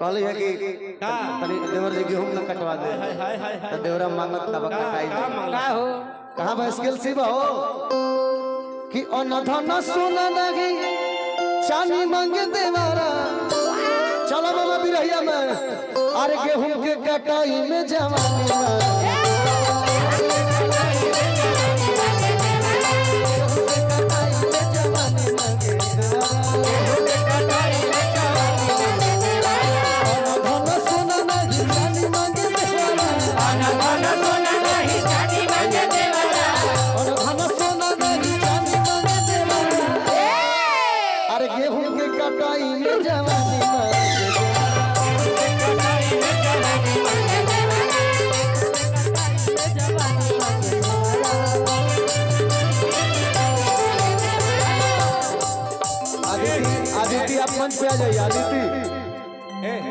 कहली है कि तनी देवर जी गेहूं न कटवा दे। तो देवरा मांगत तब कटाई का हो कहां बस स्किल सिब हो कि अनधन सोना लगी चांदी मांगे देवरा। चलो मामा बिरहिया में अरे गेहूं के कटाई में जवानी में आदिति आप मंच पे आ जाइए। आदिति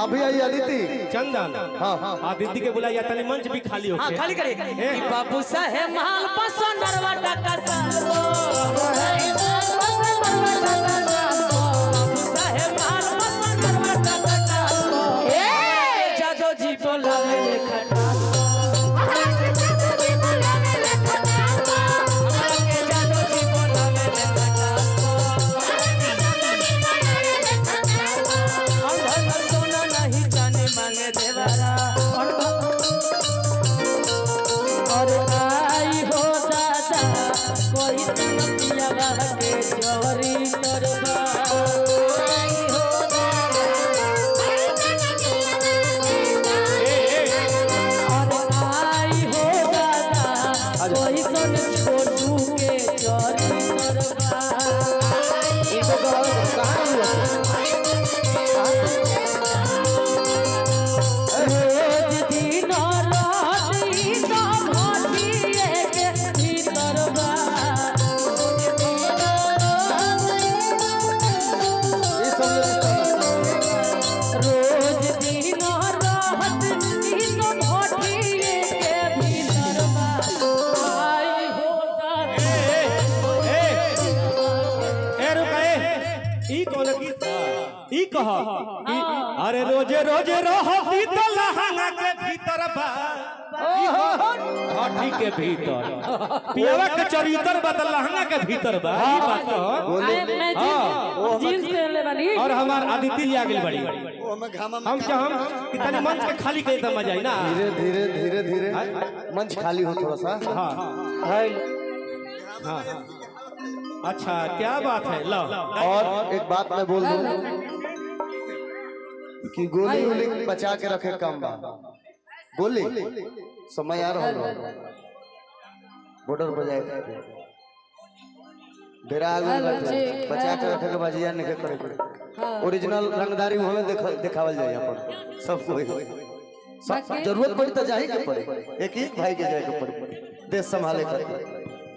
अभी आई आदिति चंदन। हाँ आदिति के बुलाइए तनी मंच भी खाली हो। खाली करे कि बाबू साहेब महल पसंद नरवा जादो जी बोला अरे रोजे रोजे रहती तो लहंगा के भीतर बा हठी के भीतर पियावा के चरित्र बा लहंगा के भीतर बा ई बात मैं जींस पहन ले बानी। और हमार आदिति आ गेल बड़ी हम कितने मंच के खाली करे त मजा आई ना। धीरे धीरे धीरे धीरे मंच खाली हो थोड़ा सा। हाँ हाँ अच्छा क्या बात है। लो और एक बात मैं बोल दूं कि गोली उली बचा के रखे कम बा। गोली समय आ रहा है बॉर्डर पर जाए डेरा आगे बचा के रखे के बाजिया नहीं करे पड़े। ओरिजिनल रंगदारी हमें दिखावल जाए अपन सब कोई जरूरत पड़ी तो जाए के पड़े। एक एक भाई के जाए के पड़े देश संभाले के।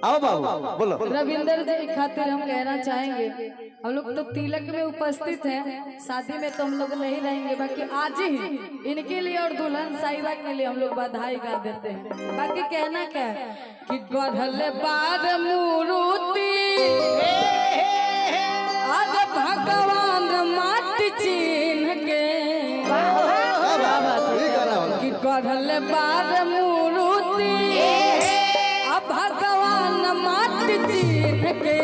आओ बाबू बोलो। रविंदर जी खातिर हम कहना चाहेंगे हम लोग तो तिलक में उपस्थित हैं, शादी में तो हम लोग नहीं रहेंगे, बाकी आज ही इनके लिए और दुल्हन साहिबा के लिए हम लोग बधाई गा देते हैं। बाकी कहना क्या है कि गढ़ल बाद मूर्ति आज भगवान माटी चिन्ह के कि गढ़ल बाद मूर्ति भगवान माटी चिन्ह के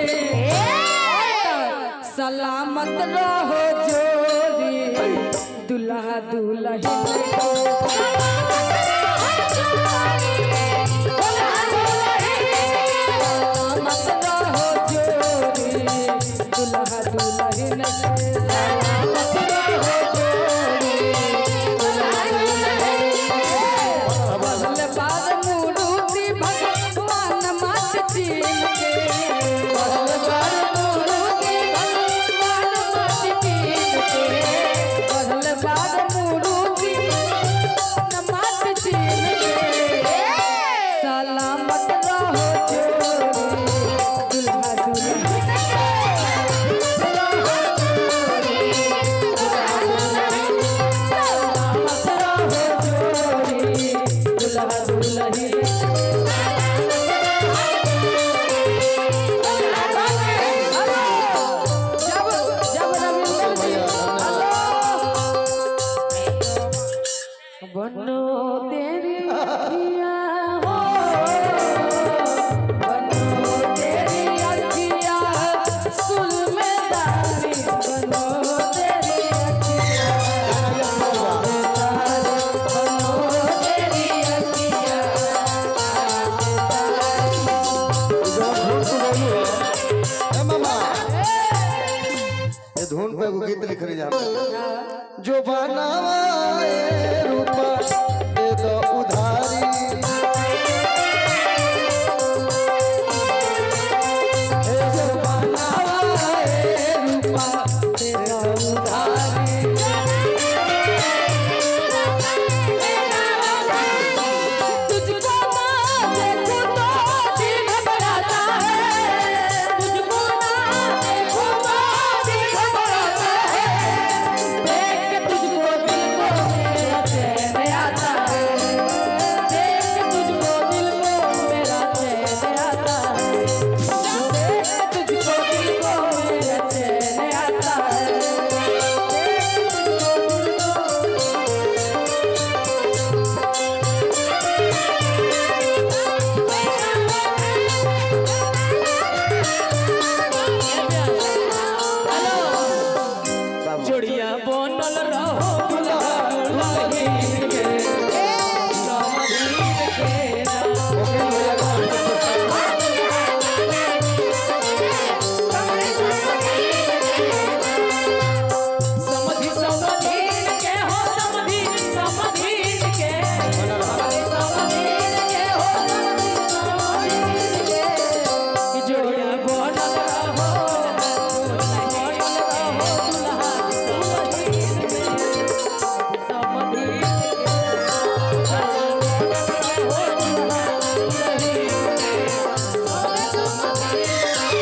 सलामत रहो जोड़ी दुल्हा दुल्हन सलामत रहो जोड़ी दुल्हा दुल्हन सलामत रहो जोड़ी भगवान माटी चिन्ह के सलामत रहो जोड़ी जो बनावाए रूपा दे दो उधारी जो बनावाए रूपा दे दो उधारी तुझको ना देखूं तो दिल घबराता है, तुझको ना देखूं तो दिल घबराता है, देख के तुझको दिल को मेरा चैन आता है, देख के तुझको दिल को मेरा चैन आता है, देख के तुझको दिल को मेरा चैन आता है, देख के जोड़िया बनल रहो दुल्हा दुल्हन के समधीन के नाम। समधी समधीन के हो समधी समधीन के समधीन के हो समधीन के कि जोड़िया बनल रहो बनल रहो दुल्हा समधीन के समधीन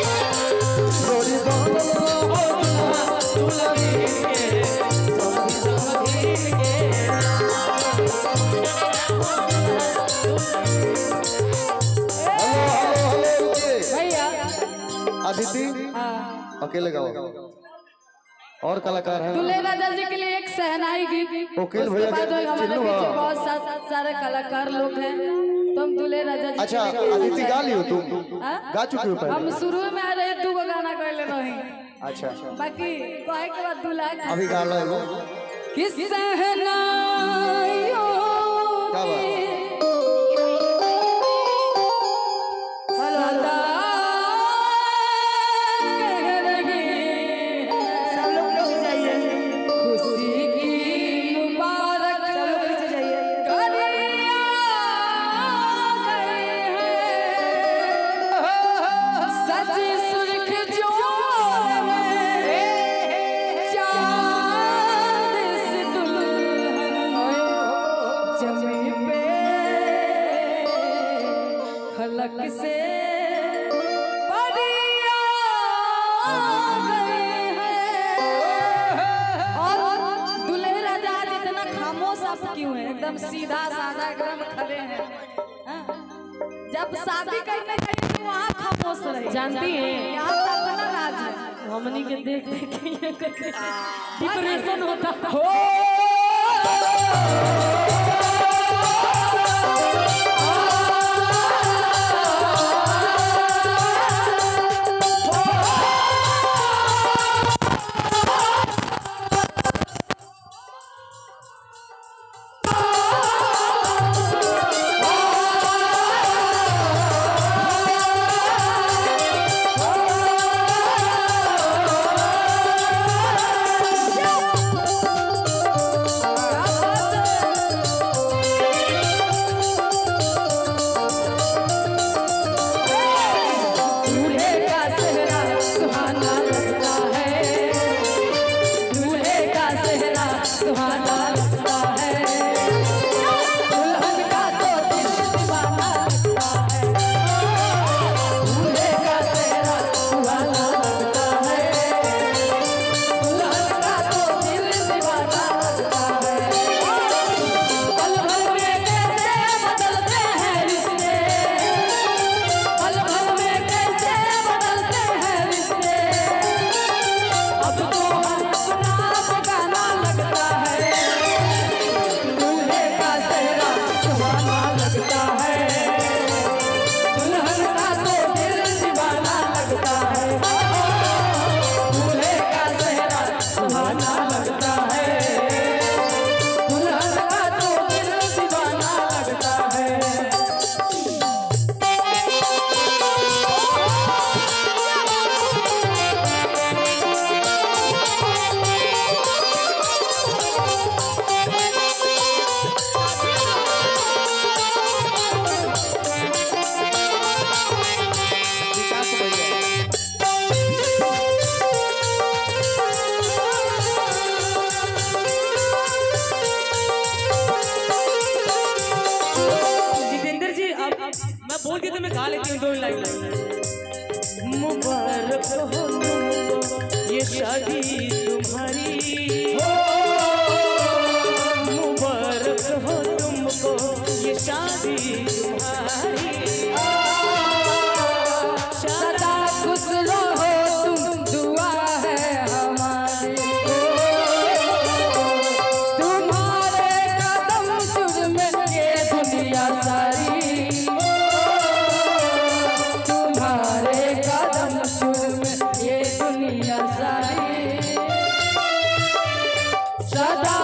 जोड़ी बनावाए भैया अदिति हाँ अकेले गाओ और कलाकार हैं दूल्हे राजा जी के लिए एक सहनाई गीत वकील उसके भैया बाद के हमारे चिन्नू पीछे हाँ। बहुत सारे कलाकार लोग हैं तो हम दूल्हे राजा जी अच्छा के लिए अदिति गा लियो तुम हाँ? गा चुकी हो हम पहले शुरू में आ रहे 2 गो गाना गए रही अच्छा बाकी कहे के बाद दूल्हा के अभी गा लो एगो किस सहनाइयों क्या बात? सदा कह रही सब लोग पीछे जाइए खुशी की मुबारक सब लोग पीछे जाइए करिया गए हैं सजी सुर्ख जोड़ में चांद से दुल्हन जमी पे खलक से परिया गए हैं और दूल्हे राजा आज इतना खामोश आप क्यों है एकदम सीधा साधा एकदम खड़े हैं हाँ? जब शादी करने गए तो वहाँ खामोश रहे जानती हैं यहाँ तो अपना राज है हमनी के देख देख के ये डिप्रेशन होता हो गा लेती हूँ 2 लाइन। मुबारक हो तुमको ये शादी तुम्हारी, मुबारक हो तुमको ये शादी तुम्हारी, सदा खुश रहो तुम, दुआ है हमारी। तुम्हारे कदम सुर में ये दुनिया सारी, तुम्हारे कदम सुर में ये दुनिया सारी, सदा